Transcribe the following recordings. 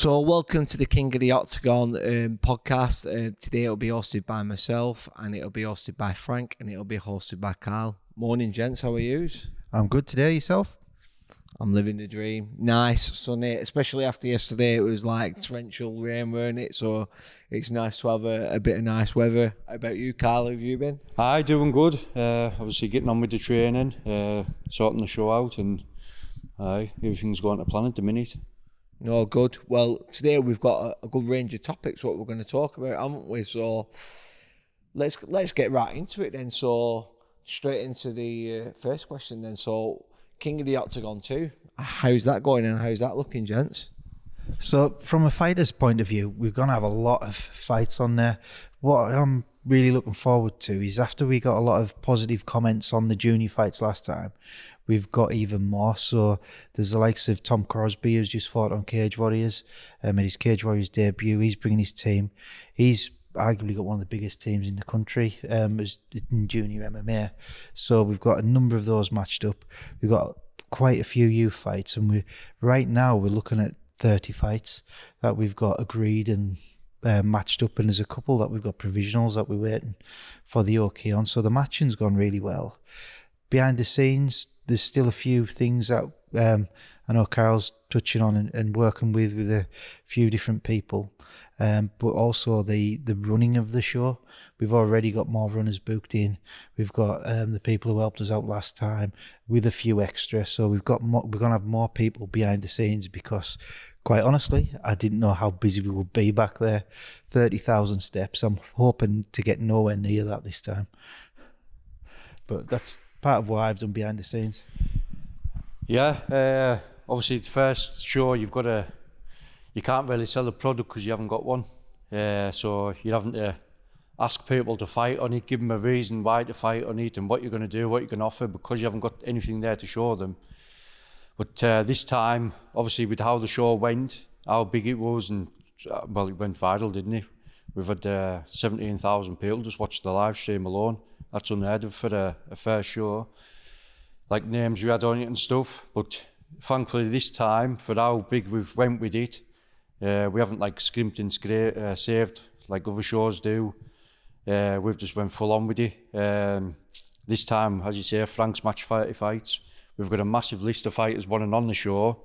So welcome to the King of the Octagon podcast. Today it'll be hosted by myself, and it'll be hosted by Frank, and it'll be hosted by Carl. Morning, gents. How are yous? I'm good today. Yourself? I'm living the dream. Nice, sunny, especially after yesterday. It was like torrential rain, weren't it? So it's nice to have a bit of nice weather. How about you, Carl? How have you been? Aye, doing good. Obviously getting on with the training, sorting the show out, and everything's going to plan at the minute. No, good. Well, today we've got a good range of topics what we're going to talk about, haven't we? So let's get right into it then. So straight into the first question then. So King of the Octagon 2, how's that going and how's that looking, gents? So from a fighter's point of view, we're going to have a lot of fights on there. What I'm really looking forward to is after we got a lot of positive comments on the junior fights last time, we've got even more. So there's the likes of Tom Crosby, who's just fought on Cage Warriors, made his Cage Warriors debut. He's bringing his team. He's arguably got one of the biggest teams in the country as in junior MMA. So we've got a number of those matched up. We've got quite a few youth fights, and right now we're looking at 30 fights that we've got agreed and matched up, and there's a couple that we've got provisionals that we're waiting for the OK on. So the matching's gone really well. Behind the scenes, there's still a few things that I know Carl's touching on and working with a few different people, but also the running of the show. We've already got more runners booked in. We've got the people who helped us out last time with a few extra. So we're going to have more people behind the scenes because, quite honestly, I didn't know how busy we would be back there. 30,000 steps. I'm hoping to get nowhere near that this time. But that's part of what I've done behind the scenes. Yeah, obviously it's first show. You can't really sell the product because you haven't got one. So you're having to ask people to fight on it, give them a reason why to fight on it and what you're going to do, what you can offer, because you haven't got anything there to show them. But this time, obviously with how the show went, how big it was, and well, it went viral, didn't it? We've had 17,000 people just watch the live stream alone. That's unheard of for a first show. Like names we had on it and stuff, but thankfully this time, for how big we've went with it, we haven't like scrimped and saved like other shows do. We've just went full on with it. This time, as you say, Frank's match 30 fights. We've got a massive list of fighters wanting on the show.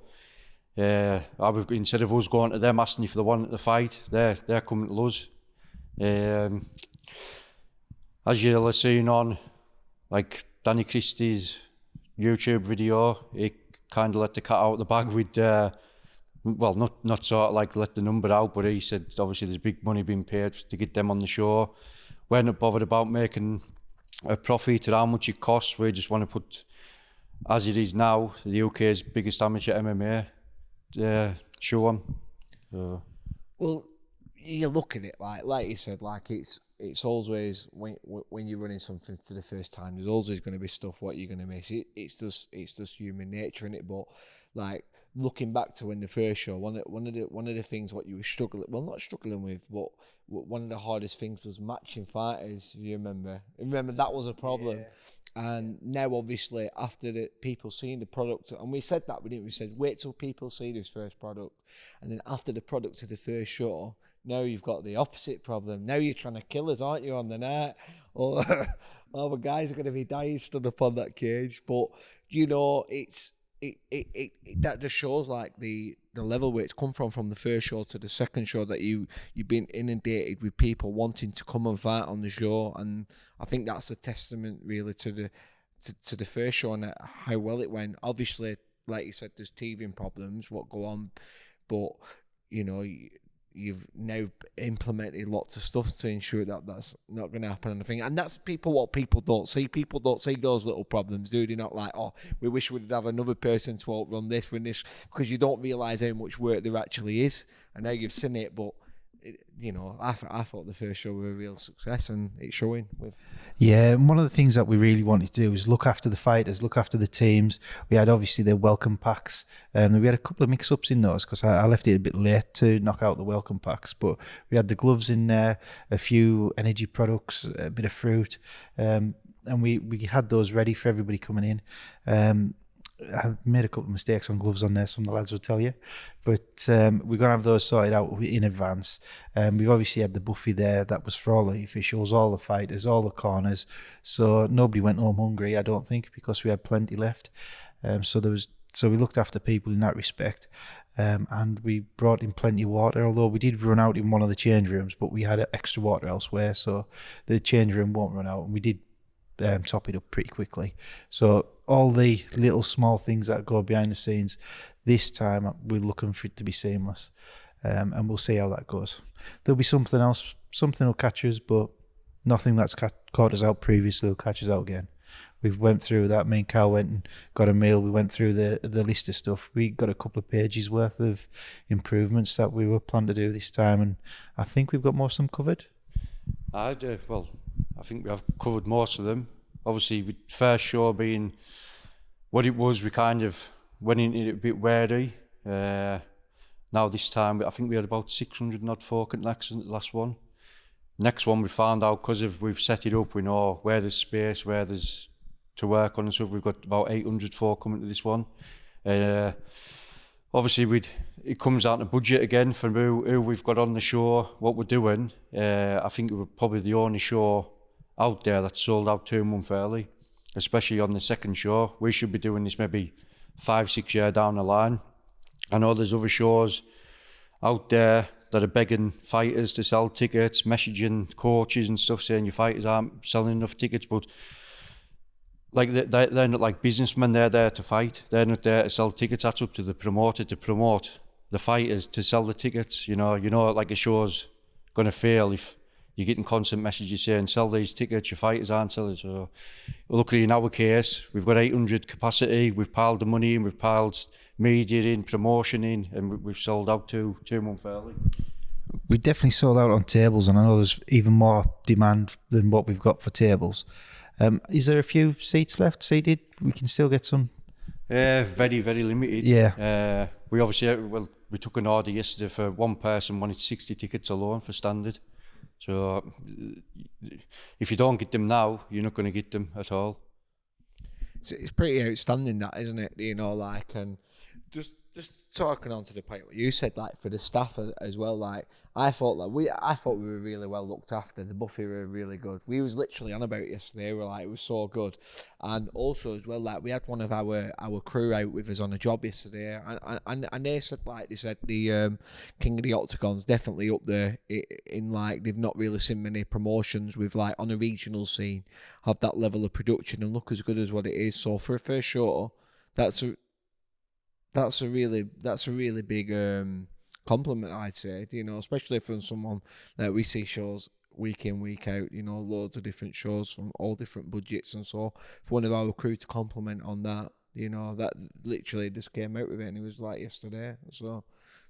Instead of us going to them asking if they want the fight, they're coming to us. As you'll have seen on like Danny Christie's YouTube video, he kind of let the cat out of the bag with, well, not sort of like let the number out, but he said obviously there's big money being paid to get them on the show. We're not bothered about making a profit or how much it costs. We just want to put, as it is now, the UK's biggest amateur MMA show on. Well, you look at it like you said, like it's always when you're running something for the first time, there's always going to be stuff what you're going to miss. It's just human nature in it. But like looking back to when the first show, one of the things what you were not struggling with, but one of the hardest things was matching fighters. If you remember that was a problem. Yeah. And now, obviously, after the people seeing the product, and we said that, we said, wait till people see this first product. And then after the product of the first show, now you've got the opposite problem. Now you're trying to kill us, aren't you, on the night? Or all the guys are going to be dying stood up on that cage. But, you know, that just shows like the level where it's come from the first show to the second show, that you've been inundated with people wanting to come and fight on the show. And I think that's a testament really to the first show and how well it went. Obviously, like you said, there's teething problems what go on, but you know, you've now implemented lots of stuff to ensure that that's not going to happen. And I think, and that's what people don't see. People don't see those little problems, do they? Not like, oh, we wish we'd have another person to outrun this, because you don't realise how much work there actually is. I know you've seen it, but you know, I thought the first show was a real success, and it's showing. Yeah, and one of the things that we really wanted to do was look after the fighters, look after the teams. We had obviously the welcome packs, and we had a couple of mix-ups in those because I left it a bit late to knock out the welcome packs. But we had the gloves in there, a few energy products, a bit of fruit, and we had those ready for everybody coming in. I made a couple of mistakes on gloves on there, some of the lads will tell you. But we're going to have those sorted out in advance. We've obviously had the buffet there. That was for all the officials, all the fighters, all the corners. So nobody went home hungry, I don't think, because we had plenty left. So we looked after people in that respect. And we brought in plenty of water, although we did run out in one of the change rooms, but we had extra water elsewhere, so the change room won't run out. And we did top it up pretty quickly. So all the little small things that go behind the scenes, this time we're looking for it to be seamless, and we'll see how that goes. There'll be something else, something will catch us, but nothing that's caught us out previously will catch us out again. We've went through that. Me and Carl went and got a meal. We went through the list of stuff. We got a couple of pages worth of improvements that we were planning to do this time, and I think we've got most of them covered. I think we have covered most of them. Obviously, with first show being what it was, we kind of went into it a bit wary. Now this time, I think we had about 600 and odd folk at the last one. Next one we found out, because we've set it up, we know where there's space, where there's to work on and stuff. We've got about 800 folk coming to this one. Obviously, it comes down to budget again for who we've got on the show, what we're doing. I think we're probably the only show out there that's sold out 2 months early, especially on the second show. We should be doing this maybe 5-6 years down the line. I know there's other shows out there that are begging fighters to sell tickets, messaging coaches and stuff saying your fighters aren't selling enough tickets, but like they're not like businessmen, they're there to fight. They're not there to sell tickets. That's up to the promoter to promote the fighters to sell the tickets. You know, like a show's gonna fail if you're getting constant messages saying sell these tickets, your fighters aren't selling. So luckily in our case, we've got 800 capacity, we've piled the money in, we've piled media in, promotion in, and we've sold out 2 months early. We definitely sold out on tables, and I know there's even more demand than what we've got for tables. Is there a few seats left seated? We can still get some. Very, very limited. Yeah. We obviously, we took an order yesterday for one person, wanted 60 tickets alone for standard. So if you don't get them now, you're not going to get them at all. It's pretty outstanding, that, isn't it? You know, like, and just talking on to the point what you said, like for the staff as well. Like I thought we were really well looked after. The buffet were really good. We was literally on about it yesterday. We were like, it was so good, and also as well, like we had one of our crew out with us on a job yesterday, and they said the King of the Octagon's definitely up there in like they've not really seen many promotions with like on a regional scene have that level of production and look as good as what it is. So for a first show, that's a really big compliment, I'd say, you know, especially from someone that we see shows week in, week out, you know, loads of different shows from all different budgets, and so for one of our crew to compliment on that, you know, that literally just came out with it, and it was like yesterday, so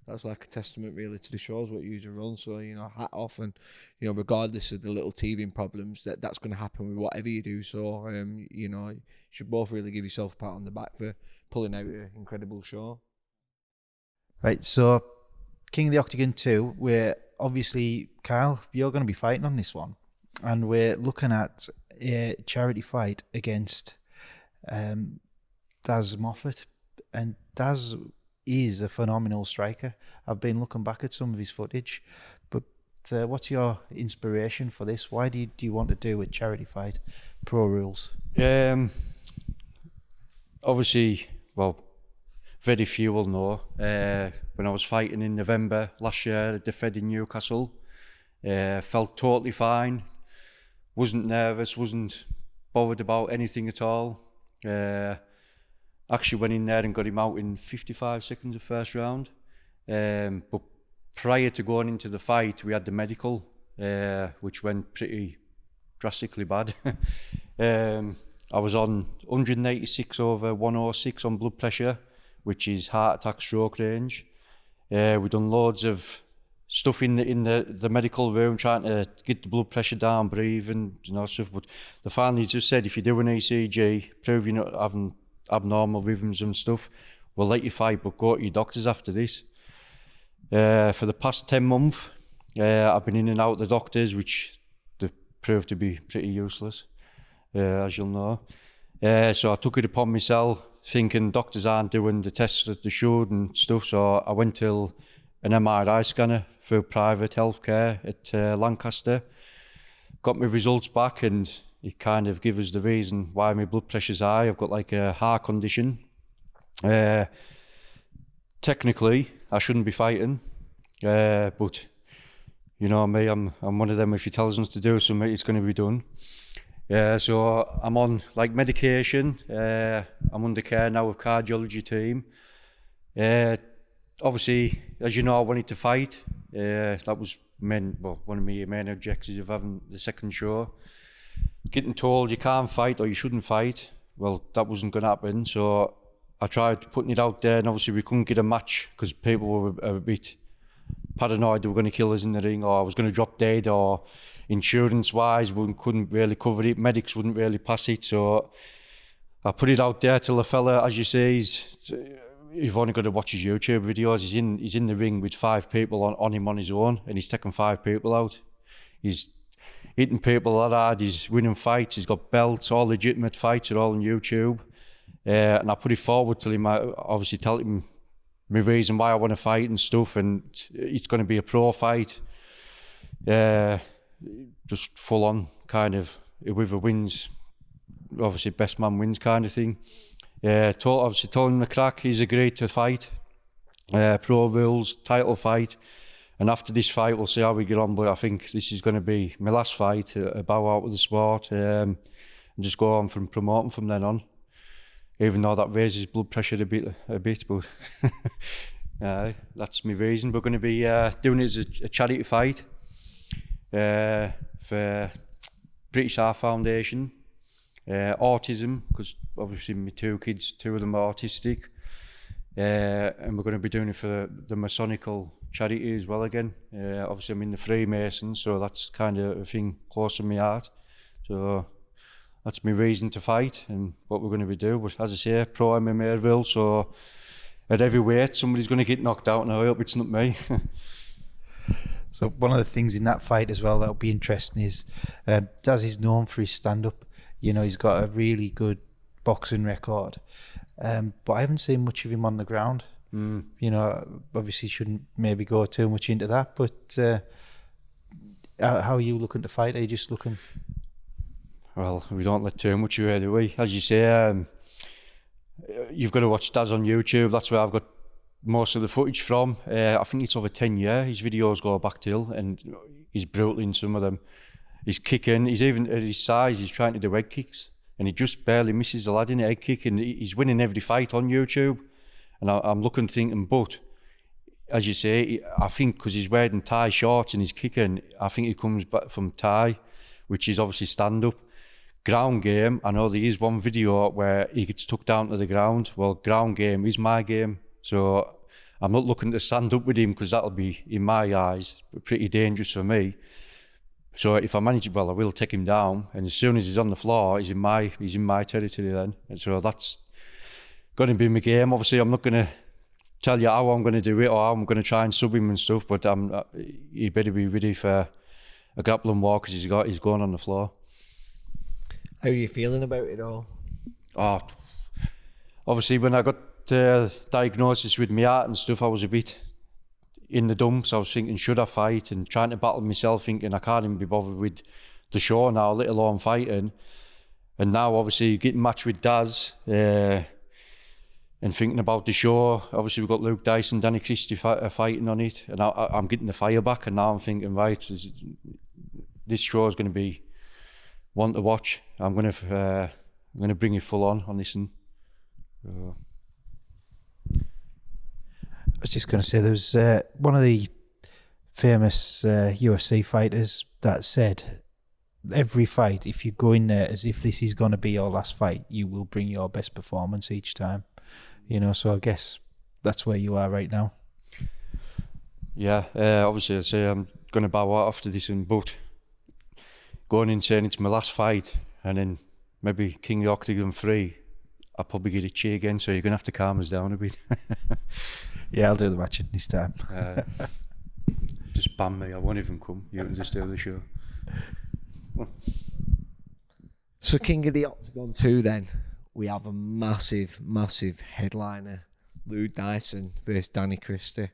that's like a testament really to the shows what you run. So, you know, hat off, and you know, regardless of the little teething problems that's going to happen with whatever you do, so you know, you should both really give yourself a pat on the back for pulling out an incredible show. Right, so King of the Octagon 2, we're obviously, Kyle, you're going to be fighting on this one, and we're looking at a charity fight against Daz Moffat, and Daz is a phenomenal striker. I've been looking back at some of his footage, but what's your inspiration for this? Why do you want to do a charity fight, pro rules? Obviously, well, very few will know. When I was fighting in November last year, defending Newcastle, felt totally fine. Wasn't nervous, wasn't bothered about anything at all. Actually went in there and got him out in 55 seconds of first round. But prior to going into the fight, we had the medical, which went pretty drastically bad. I was on 186/106 on blood pressure, which is heart attack, stroke range. We've done loads of stuff in the medical room, trying to get the blood pressure down, breathing, you know, stuff. But they finally just said, if you do an ECG, prove you're not having abnormal rhythms and stuff, we'll let you fight, but go to your doctors after this. For the past 10 months, I've been in and out of the doctors, which they've proved to be pretty useless, as you'll know. So I took it upon myself thinking doctors aren't doing the tests that they should and stuff. So I went to an MRI scanner through private healthcare at Lancaster. Got my results back, and it kind of gives us the reason why my blood pressure's high. I've got like a heart condition. Technically, I shouldn't be fighting, but you know me, I'm one of them. If you tell us to do something, it's going to be done. So I'm on like medication. I'm under care now with cardiology team. Obviously, as you know, I wanted to fight. That was one of my main objectives of having the second show. Getting told you can't fight or you shouldn't fight, well, that wasn't going to happen. So I tried putting it out there, and obviously we couldn't get a match because people were a bit paranoid they were going to kill us in the ring, or I was going to drop dead, or insurance-wise we couldn't really cover it. Medics wouldn't really pass it. So I put it out there till the fella, as you say, you've only got to watch his YouTube videos. He's in the ring with 5 people on him on his own, and he's taking 5 people out. He's hitting people that hard, he's winning fights, he's got belts, all legitimate fights are all on YouTube. And I put it forward till him, obviously tell him my reason why I want to fight and stuff, and it's going to be a pro fight. Just full on kind of, whoever wins, obviously best man wins kind of thing. Obviously told him the crack, he's agreed to fight. Pro rules, title fight. And after this fight, we'll see how we get on. But I think this is going to be my last fight, a bow out with the sport, and just go on from promoting from then on. Even though that raises blood pressure a bit. But that's my reason. We're going to be doing it as a charity fight for British Heart Foundation, autism, because obviously my 2 kids, 2 of them are autistic, and we're going to be doing it for the Masonical charity as well again. Obviously I'm in the Freemasons, so that's kind of a thing close to my heart. So that's my reason to fight and what we're going to be doing. But as I say, pro MMA rule, so at every weight somebody's going to get knocked out, and I hope it's not me. So one of the things in that fight as well that'll be interesting is Daz is known for his stand-up. You know, he's got a really good boxing record, but I haven't seen much of him on the ground. You know, obviously shouldn't maybe go too much into that, but how are you looking to fight? Are you just looking? Well, we don't let too much away, do we? As you say, you've got to watch Daz on YouTube. That's where I've got most of the footage from. I think it's over 10 years. His videos go back till, and he's brutal in some of them. He's kicking. He's even at his size. He's trying to do egg kicks, and he just barely misses the lad in the egg kick, and he's winning every fight on YouTube. And I'm looking, thinking, but as you say, I think because he's wearing Thai shorts and he's kicking, I think he comes back from Thai, which is obviously stand-up. Ground game, I know there is one video where he gets took down to the ground. Well, ground game is my game. So I'm not looking to stand up with him, because that'll be, in my eyes, pretty dangerous for me. So if I manage it well, I will take him down. And as soon as he's on the floor, he's in my territory then. And so that's going to be my game. Obviously, I'm not going to tell you how I'm going to do it or how I'm going to try and sub him and stuff, but he better be ready for a grappling war, because he's going on the floor. How are you feeling about it all? Oh, obviously when I got diagnosis with my heart and stuff, I was a bit in the dumps. I was thinking, should I fight, and trying to battle myself, thinking I can't even be bothered with the show now, let alone fighting. And now obviously getting matched with Daz, and thinking about the show. Obviously we've got Luke Dyson, Danny Christie fighting on it, and I'm getting the fire back, and now I'm thinking, right, this show is going to be one to watch. I'm going to bring it full on this one. I was just going to say, there was one of the famous UFC fighters that said, every fight, if you go in there as if this is going to be your last fight, you will bring your best performance each time. You know, so I guess that's where you are right now. Yeah, obviously I'd say I'm going to bow out after this one, but going in saying it's my last fight, and then maybe King of the Octagon 3, I'll probably get itchy again, so you're going to have to calm us down a bit. Yeah, I'll do the matching this time. Just ban me, I won't even come. You can just do the show. So King of the Octagon 2 then, we have a massive headliner, Lou Dyson versus Danny Christie.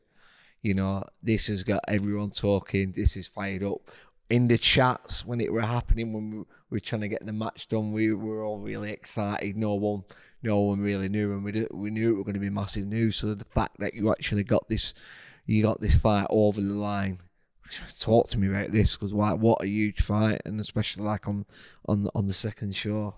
You know, this has got everyone talking. This is fired up. In the chats when it were happening, when we were trying to get the match done, we were all really excited. No one really knew, and we knew it was going to be massive news. So the fact that you actually got this fight over the line. Talk to me about this, because what a huge fight, and especially like on the second show.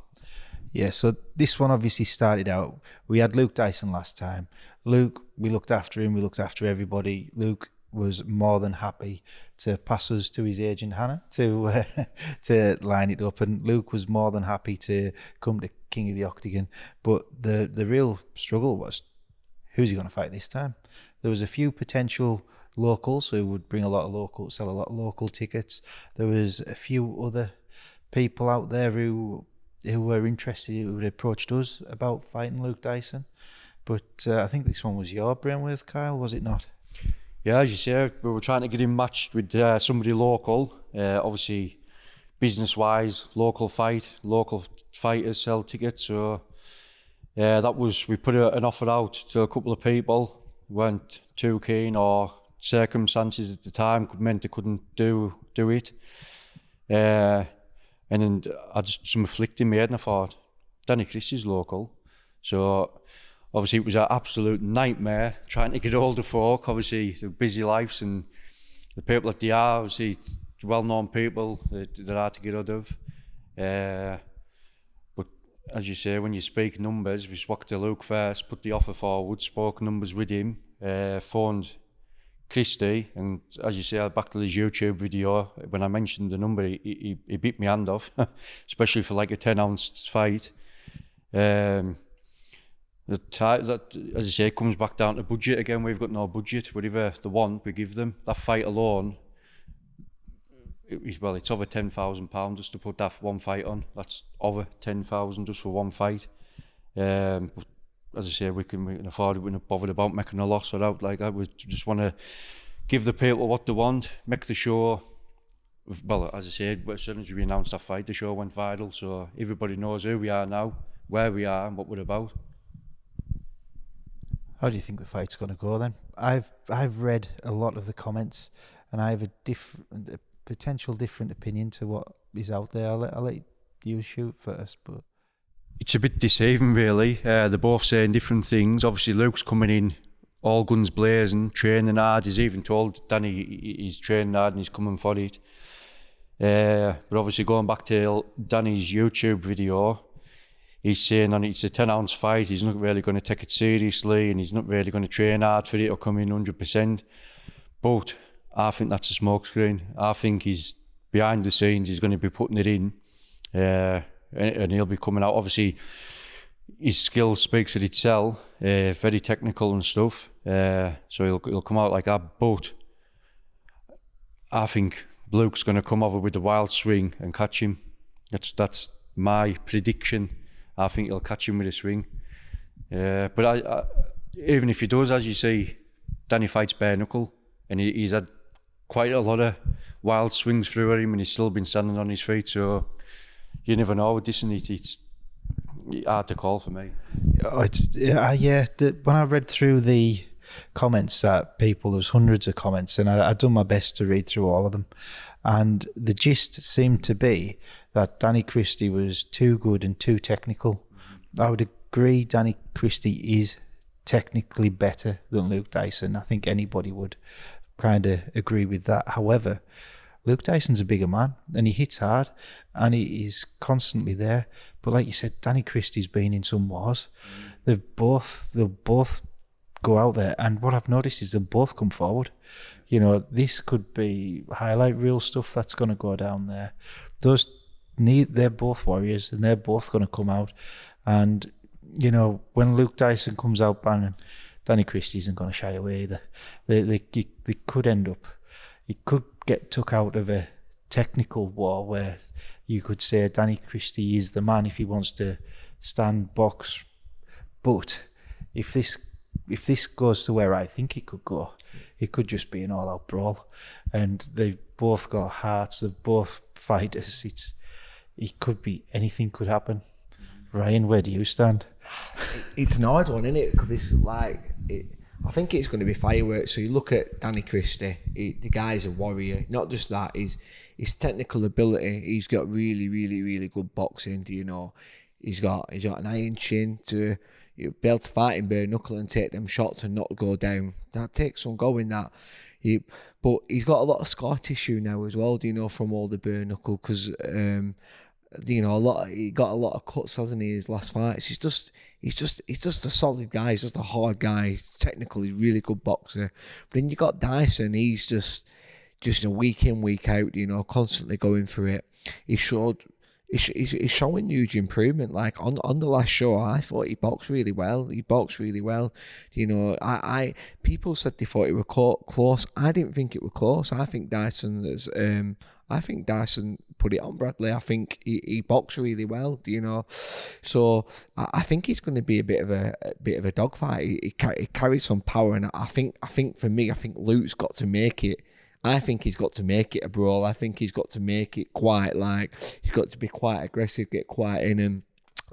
Yeah, so this one obviously started out. We had Luke Dyson last time. Luke, we looked after him. We looked after everybody. Luke was more than happy to pass us to his agent Hannah to line it up, and Luke was more than happy to come to King of the Octagon. But the real struggle was, who's he going to fight this time? There was a few potential locals who would bring sell a lot of local tickets. There was a few other people out there who were interested, who had approached us about fighting Luke Dyson. But I think this one was your brainwave, Kyle, was it not? Yeah, as you say, we were trying to get him matched with somebody local. Obviously, business-wise, local fighters sell tickets. So that was, we put an offer out to a couple of people, weren't too keen, or circumstances at the time meant they couldn't do it. And then I just some flicked in my head and I thought, Danny Christie's local. So obviously it was an absolute nightmare trying to get hold of folk. Obviously the busy lives and the people that they are, obviously well-known people that are to get rid of. But as you say, when you speak numbers, we spoke to Luke first, put the offer forward, spoke numbers with him, phoned Christie, and as you say, back to his YouTube video, when I mentioned the number, he beat my hand off, especially for like a 10-ounce fight. That, as you say, comes back down to budget again. We've got no budget. Whatever they want, we give them. That fight alone, it's over £10,000 just to put that one fight on. That's over 10,000 just for one fight. But as I say, we can afford it. We're not bothered about making a loss or out like that. We just want to give the people what they want, make the show. Well, as I said, as soon as we announced that fight, the show went viral, so everybody knows who we are now, where we are, and what we're about. How do you think the fight's going to go then? I've read a lot of the comments, and I have a potential different opinion to what is out there. I'll let you shoot first, but it's a bit deceiving, really. They're both saying different things. Obviously, Luke's coming in all guns blazing, training hard. He's even told Danny he's training hard and he's coming for it. But obviously, going back to Danny's YouTube video, he's saying it's a 10-ounce fight. He's not really going to take it seriously, and he's not really going to train hard for it or come in 100%. But I think that's a smokescreen. I think he's behind the scenes. He's going to be putting it in. And he'll be coming out. Obviously, his skill speaks for itself, very technical and stuff. So he'll come out like that. But I think Luke's going to come over with a wild swing and catch him. That's my prediction. I think he'll catch him with a swing. But I, even if he does, as you say, Danny fights bare knuckle, and he's had quite a lot of wild swings through him, and he's still been standing on his feet. So you never know with this, and it's hard to call for me. When I read through the comments that people, there was hundreds of comments, and I'd done my best to read through all of them, and the gist seemed to be that Danny Christie was too good and too technical. I would agree Danny Christie is technically better than Luke Dyson. I think anybody would kind of agree with that. However, Luke Dyson's a bigger man, and he hits hard, and he's constantly there. But like you said, Danny Christie's been in some wars. They'll both go out there, and what I've noticed is they'll both come forward. You know, this could be highlight reel stuff that's going to go down there. They're both warriors, and they're both going to come out. And you know, when Luke Dyson comes out banging, Danny Christie isn't going to shy away either. They could end up. It could get took out of a technical war where you could say Danny Christie is the man if he wants to stand, box. But if this goes to where I think it could go, it could just be an all-out brawl. And they've both got hearts. They're both fighters. It could be anything could happen. Ryan, where do you stand? It's an odd one, isn't it? Because it's like, I think it's going to be fireworks. So you look at Danny Christie, the guy's a warrior. Not just that, his technical ability. He's got really, really, really good boxing. You know, he's got an iron chin to be able to fight in bare knuckle and take them shots and not go down. That takes some going. But he's got a lot of scar tissue now as well. Do you know, from all the bare knuckle? Because you know, he got a lot of cuts, hasn't he? His last fights. He's just a solid guy. He's just a hard guy. He's technical. He's a really good boxer. But then you got Dyson. He's just a week in, week out. You know, constantly going for it. He's showing huge improvement. Like on the last show, I thought he boxed really well. You know, people said they thought it were close. I didn't think it were close. I think Dyson put it on Bradley. I think he boxed really well. You know, so I think it's going to be a bit of a dogfight. He carries some power, and I think for me, I think Luke's got to make it. I think he's got to make it a brawl. I think he's got to make it quite like, he's got to be quite aggressive, get quite in and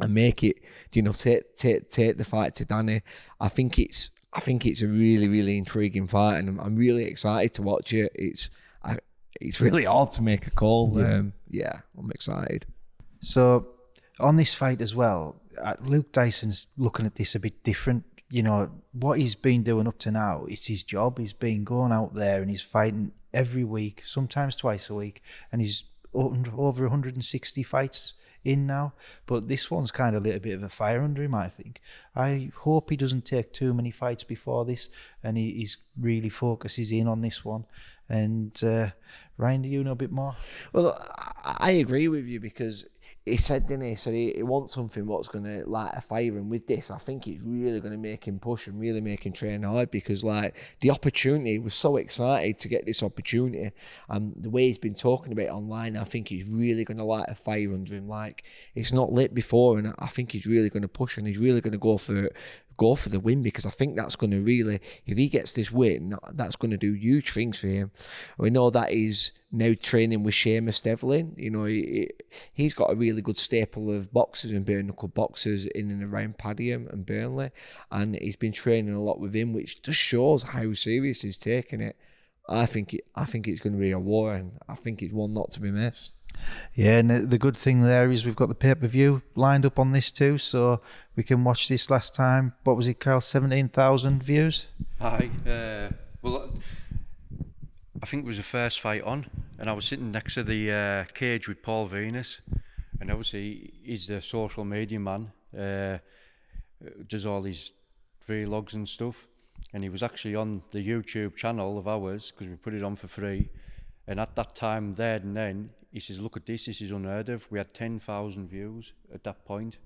make it, you know, take the fight to Danny. I think it's a really, really intriguing fight, and I'm really excited to watch it. It's really hard to make a call. Yeah, I'm excited. So on this fight as well, Luke Dyson's looking at this a bit different. You know, what he's been doing up to now, it's his job. He's been going out there and he's fighting every week, sometimes twice a week, and he's over 160 fights in now. But this one's kind of a little bit of a fire under him, I think. I hope he doesn't take too many fights before this, and he's really focuses in on this one. And Ryan, do you know a bit more? Well, I agree with you, because he said, didn't he? He said he wants something what's going to light a fire, and with this, I think it's really going to make him push and really make him train hard, because like the opportunity, he was so excited to get this opportunity, and the way he's been talking about it online, I think he's really going to light a fire under him. Like, it's not lit before, and I think he's really going to push, and he's really going to go for the win, because I think that's going to really, if he gets this win, that's going to do huge things for him. We know that he's now training with Seamus Devlin. You know, he's got a really good staple of boxers and bare knuckle boxers in and around Paddy and Burnley, and he's been training a lot with him, which just shows how serious he's taking it. I think it's going to be a war, and I think it's one not to be missed. Yeah, and the good thing there is we've got the pay-per-view lined up on this too, so we can watch this. Last time, what was it, Kyle? 17,000 views? Aye. Well, I think it was the first fight on, and I was sitting next to the cage with Paul Venus, and obviously he's the social media man, does all these vlogs and stuff, and he was actually on the YouTube channel of ours, because we put it on for free, and at that time there and then, he says, look at this is unheard of. We had 10,000 views at that point.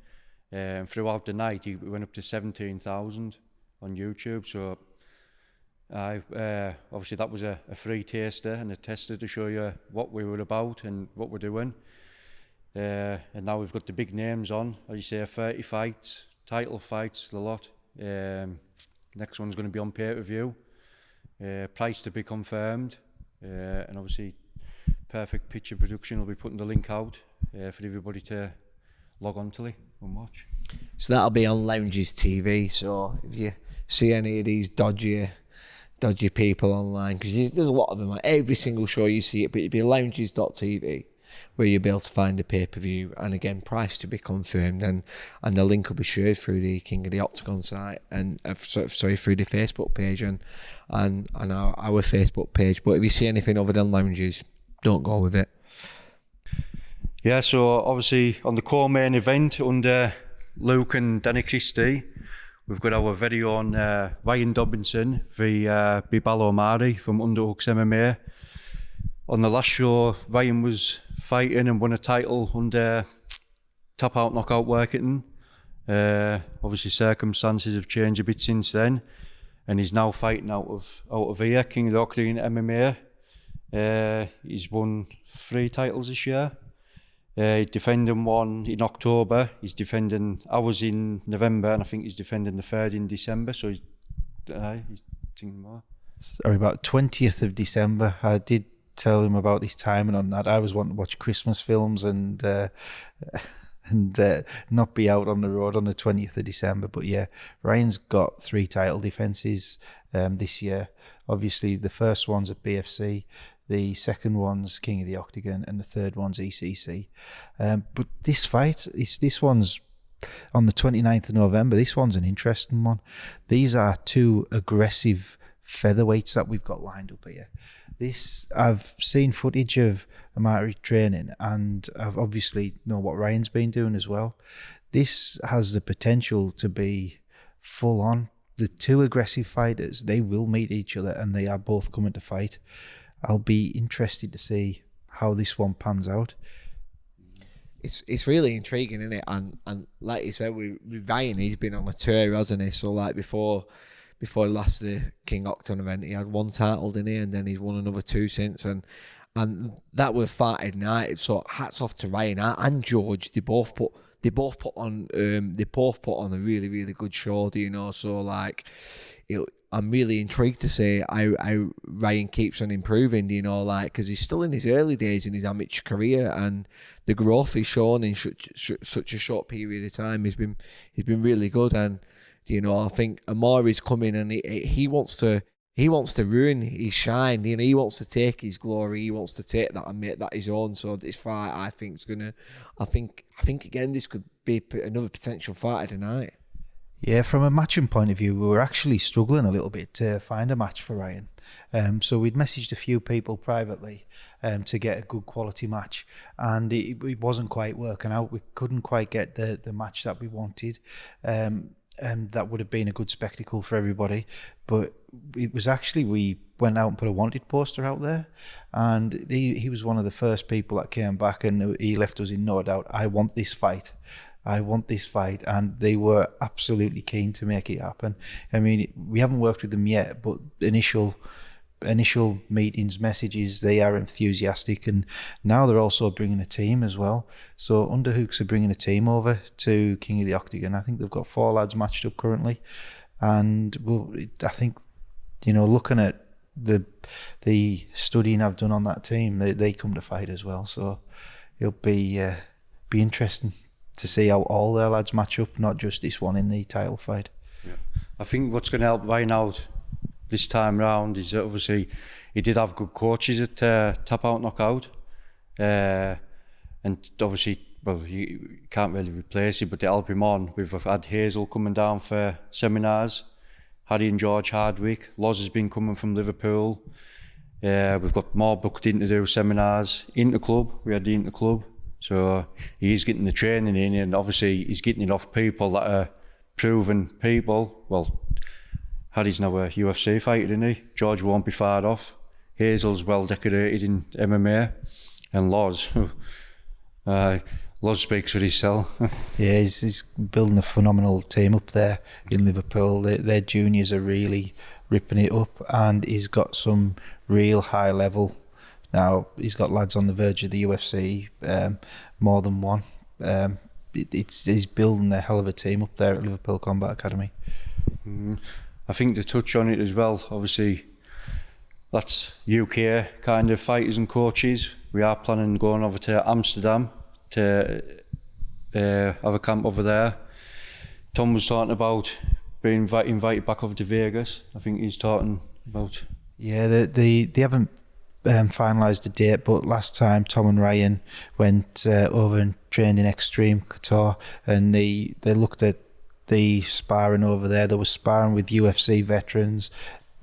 Throughout the night, he went up to 17,000 on YouTube. So obviously that was a free taster and a tester to show you what we were about and what we're doing. And now we've got the big names on, as you say, 30 fights, title fights, a lot. Next one's going to be on pay-per-view. Price to be confirmed. And obviously, Perfect Picture Production will be putting the link out for everybody to log on to and watch. So that'll be on Lounges TV. So if you see any of these dodgy people online, because there's a lot of them, like every single show you see it, but it'll be lounges.tv where you'll be able to find the pay-per-view, and again, price to be confirmed, and the link will be shared through the King of the Octagon site, and through the Facebook page and our Facebook page. But if you see anything other than Lounges, don't go with it. Yeah, so obviously on the co-main event under Luke and Danny Christie, we've got our very own Ryan Dobinson v Bibalo Mari from Underhooks MMA. On the last show, Ryan was fighting and won a title under Tap Out Knockout Workington. Obviously circumstances have changed a bit since then, and he's now fighting out of here, King of the Octagon MMA. He's won 3 titles this year. He's defending one in October. He's defending ours in November, and I think he's defending the 3rd in December. So he's thinking more. Sorry, about 20th of December. I did tell him about this timing on that. I was wanting to watch Christmas films, and and not be out on the road on the 20th of December. But yeah, Ryan's got 3 title defences this year. Obviously, the first one's at BFC, the second one's King of the Octagon, and the third one's ECC. But this fight, this one's on the 29th of November. This one's an interesting one. These are 2 aggressive featherweights that we've got lined up here. I've seen footage of Amari training, and I've obviously know what Ryan's been doing as well. This has the potential to be full on. The 2 aggressive fighters, they will meet each other, and they are both coming to fight. I'll be interested to see how this one pans out. It's really intriguing, isn't it? And like you said, with Ryan, he's been on a tour, hasn't he? So like before he lost the King Octon event, he had 1 title, didn't he? And then he's won another 2 since, and that was Fight Ignited. So hats off to Ryan and George. They both put on a really, really good show, you know. So like, I'm really intrigued to see how Ryan keeps on improving, you know, like, because he's still in his early days in his amateur career, and the growth he's shown in such a short period of time has been really good. And you know, I think Amari's coming, and he wants to ruin his shine. You know, he wants to take his glory. He wants to take that and make that his own. So this fight, I think, is gonna. I think again, this could be another potential fight tonight. Yeah, from a matching point of view, we were actually struggling a little bit to find a match for Ryan. So we'd messaged a few people privately to get a good quality match, and it wasn't quite working out. We couldn't quite get the match that we wanted. That would have been a good spectacle for everybody. But it was actually, we went out and put a wanted poster out there, and he was one of the first people that came back, and he left us in no doubt. I want this fight, and they were absolutely keen to make it happen. I mean, we haven't worked with them yet, but initial meetings, messages, they are enthusiastic, and now they're also bringing a team as well. So Underhooks are bringing a team over to King of the Octagon. I think they've got 4 lads matched up currently, and I think, you know, looking at the studying I've done on that team, they come to fight as well. So it'll be interesting to see how all their lads match up, not just this one in the title fight. Yeah. I think what's going to help Ryan out this time round is that obviously he did have good coaches at Tap Out Knockout, and obviously, well, you can't really replace it, but to help him on, we've had Hazel coming down for seminars, Harry and George Hardwick, Loz has been coming from Liverpool, we've got more booked in to do seminars, Interclub, we had the Interclub, so he's getting the training in, and obviously he's getting it off people that are proven people. Well, Harry's now a UFC fighter, isn't he? George won't be far off. Hazel's well decorated in MMA, and Loz speaks for himself. Yeah, he's building a phenomenal team up there in Liverpool. Their juniors are really ripping it up, and he's got some real high level. Now, he's got lads on the verge of the UFC, more than one. He's building a hell of a team up there at Liverpool Combat Academy. I think to touch on it as well, obviously, that's UK kind of fighters and coaches. We are planning on going over to Amsterdam to have a camp over there. Tom was talking about being invited back over to Vegas. I think he's talking about... Yeah, they haven't finalised the date, but last time Tom and Ryan went over and trained in Extreme KOTO, and they looked at the sparring over there. They were sparring with UFC veterans,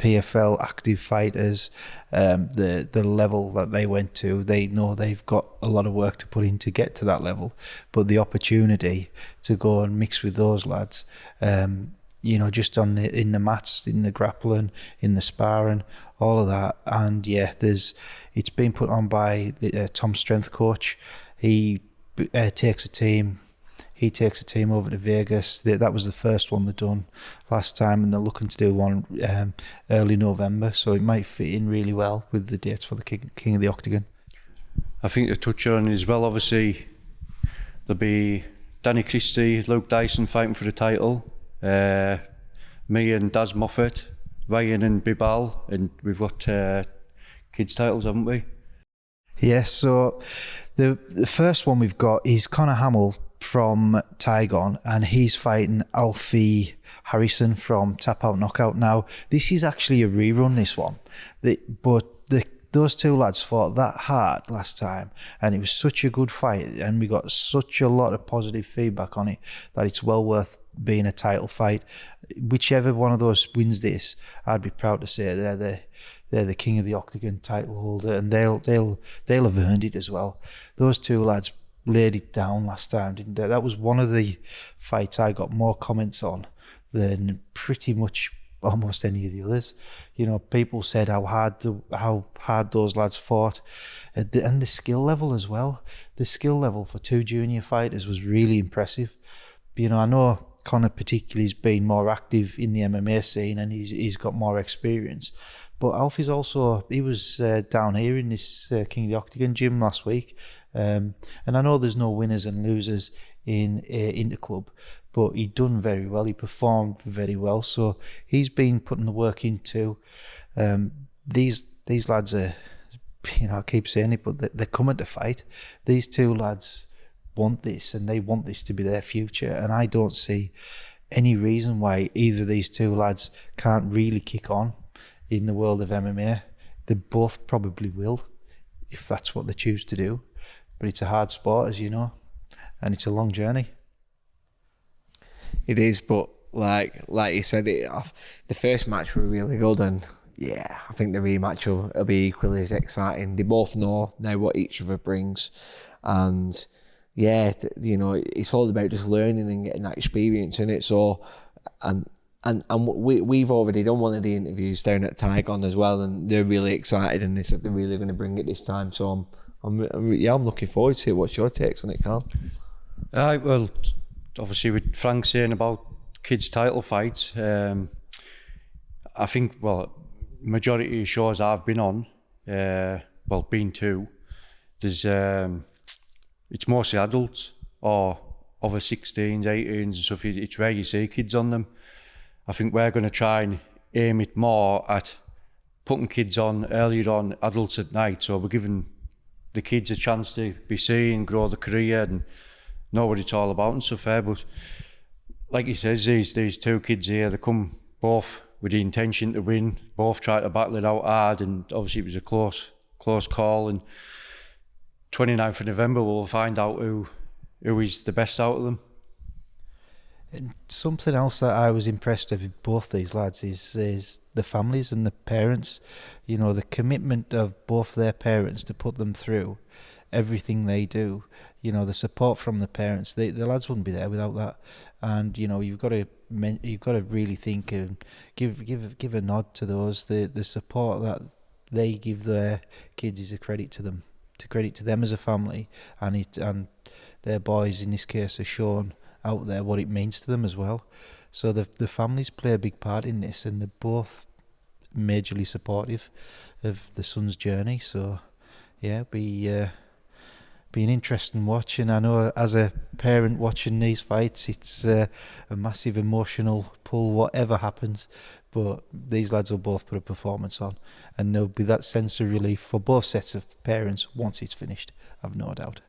PFL active fighters. The level that they went to, they know they've got a lot of work to put in to get to that level, but the opportunity to go and mix with those lads, you know, just in the mats, in the grappling, in the sparring, all of that. And yeah, it's been put on by Tom's strength coach. He takes a team over to Vegas. That was the first one they done last time, and they're looking to do one early November, so it might fit in really well with the dates for the King of the Octagon. I think to touch on as well, obviously there'll be Danny Christie, Luke Dyson fighting for the title, me and Daz Moffat, Ryan and Bibal, and we've got kids titles, haven't we? Yes, so the first one we've got is Conor Hamill from Tygon, and he's fighting Alfie Harrison from Tap Out Knockout. Now, this is actually a rerun, this one. Those two lads fought that hard last time, and it was such a good fight, and we got such a lot of positive feedback on it that it's well worth being a title fight. Whichever one of those wins this, I'd be proud to say they're the king of the octagon title holder, and they'll have earned it as well. Those two lads laid it down last time, didn't they? That was one of the fights I got more comments on than pretty much almost any of the others. You know, people said how hard those lads fought, and the skill level as well. The skill level for two junior fighters was really impressive. You know, I know Conor particularly has been more active in the MMA scene, and he's got more experience. But Alfie's also, he was down here in this King of the Octagon gym last week. And I know there's no winners and losers in the club, but he done very well. He performed very well. So he's been putting the work in too. These lads are, you know, I keep saying it, but they're coming to fight. These two lads want this, and they want this to be their future. And I don't see any reason why either of these two lads can't really kick on in the world of MMA. They both probably will, if that's what they choose to do. But it's a hard sport, as you know, and it's a long journey. It is, but like you said, the first match were really good, and yeah, I think the rematch will be equally as exciting. They both know now what each other brings, and yeah, you know, it's all about just learning and getting that experience in it. So, and we've already done one of the interviews down at Tygon as well, and they're really excited, and they said they're really going to bring it this time. So I'm looking forward to it. What's your takes on it, Carl? Well, obviously with Frank saying about kids' title fights, I think, well, majority of shows I've been on, been to, there's it's mostly adults or over 16s, 18s and stuff. It's rare you see kids on them. I think we're going to try and aim it more at putting kids on earlier on, adults at night. So we're giving the kids a chance to be seen, grow their career and know what it's all about and stuff there. But like he says, these two kids here, they come both with the intention to win, both try to battle it out hard, and obviously it was a close call. And 29th of November we'll find out who is the best out of them. And something else that I was impressed with both these lads is the families and the parents. You know, the commitment of both their parents to put them through everything they do. You know, the support from the parents. The lads wouldn't be there without that. And you know, you've got to really think and give a nod to those. The support that they give their kids is a credit to them. To credit to them as a family, and their boys in this case are shown out there what it means to them as well. So the families play a big part in this, and they're both majorly supportive of the son's journey. So yeah, be an interesting watch. And I know as a parent watching these fights, it's a massive emotional pull whatever happens, but these lads will both put a performance on, and there'll be that sense of relief for both sets of parents once it's finished, I've no doubt.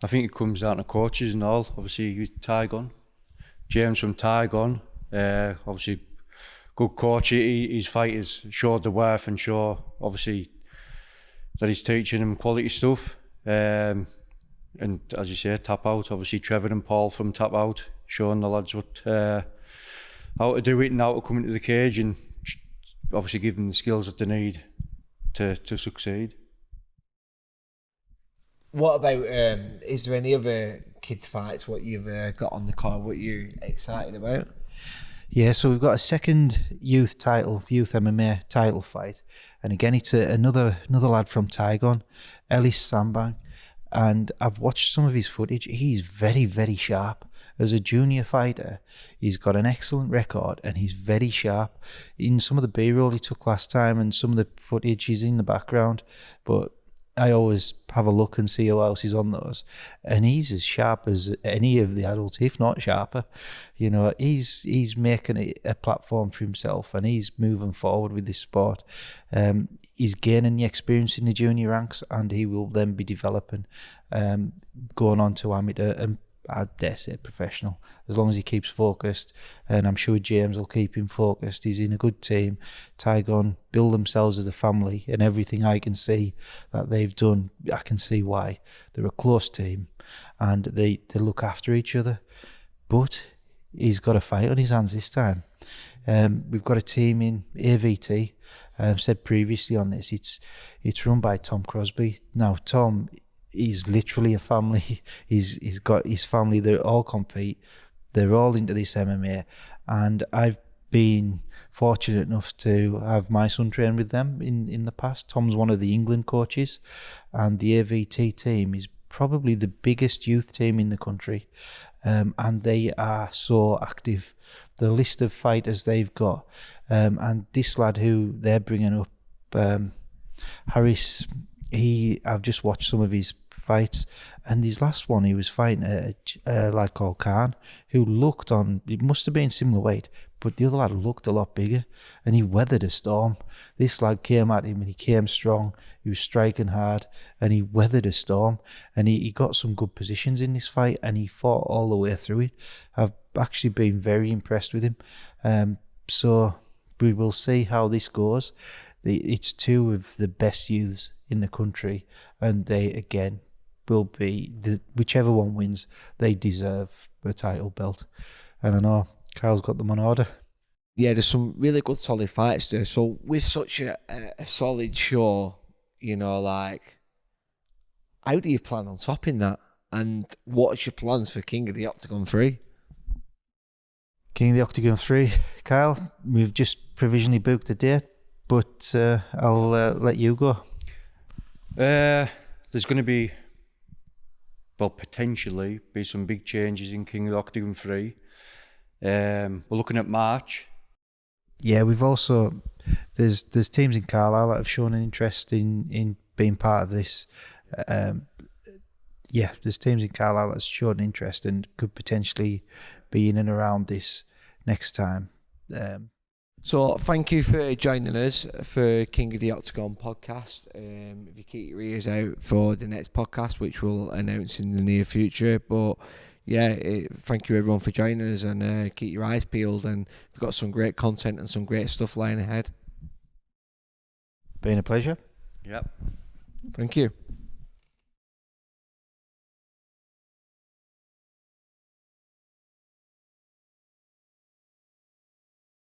I think it comes down to coaches and all. Obviously, with Tygon, James from Tygon, obviously good coach. His fighters showed the worth and show obviously that he's teaching them quality stuff. And as you say, Tap Out. Obviously, Trevor and Paul from Tap Out showing the lads what how to do it and how to come into the cage, and obviously give them the skills that they need to succeed. What about, is there any other kids fights what you've got on the card, what you're excited about? Yeah, so we've got a second youth MMA title fight, and again it's another lad from Tygon, Ellis Sambang, and I've watched some of his footage. He's very, very sharp. As a junior fighter, he's got an excellent record, and he's very sharp. In some of the B-roll he took last time and some of the footage is in the background, but I always have a look and see who else is on those, and he's as sharp as any of the adults, if not sharper. You know, he's making it a platform for himself, and he's moving forward with this sport. He's gaining the experience in the junior ranks, and he will then be developing, going on to amateur and I dare say professional, as long as he keeps focused, and I'm sure James will keep him focused. He's in a good team. Tygon build themselves as a family, and everything I can see that they've done, I can see why. They're a close team, and they look after each other. But he's got a fight on his hands this time. We've got a team in AVT. Said previously on this, it's run by Tom Crosby. Now Tom, he's literally a family. He's got his family. They all compete. They're all into this MMA, and I've been fortunate enough to have my son train with them in the past. Tom's one of the England coaches, and the AVT team is probably the biggest youth team in the country, and they are so active. The list of fighters they've got, and this lad who they're bringing up, Harris, I've just watched some of his fights, and his last one he was fighting a lad called Khan, who looked on, it must have been similar weight, but the other lad looked a lot bigger, and he weathered a storm. This lad came at him and he came strong, he was striking hard, and he weathered a storm, and he got some good positions in this fight, and he fought all the way through it. I've actually been very impressed with him. So we will see how this goes. It's two of the best youths in the country, and they again will be whichever one wins, they deserve the title belt. And I know Kyle's got them on order. Yeah, there's some really good solid fights there. So with such a solid show, you know, like, how do you plan on topping that? And what's your plans for King of the Octagon 3? King of the Octagon 3, Kyle, we've just provisionally booked a date, but I'll let you go. There's going to be, well, potentially be some big changes in King of the Octagon 3. We're looking at March. Yeah, we've also, there's teams in Carlisle that have shown an interest in being part of this. Yeah, there's teams in Carlisle that's shown an interest and could potentially be in and around this next time. So thank you for joining us for King of the Octagon podcast. If you keep your ears out for the next podcast, which we'll announce in the near future. But yeah, thank you everyone for joining us, and keep your eyes peeled. And we've got some great content and some great stuff lying ahead. Been a pleasure. Yep. Thank you.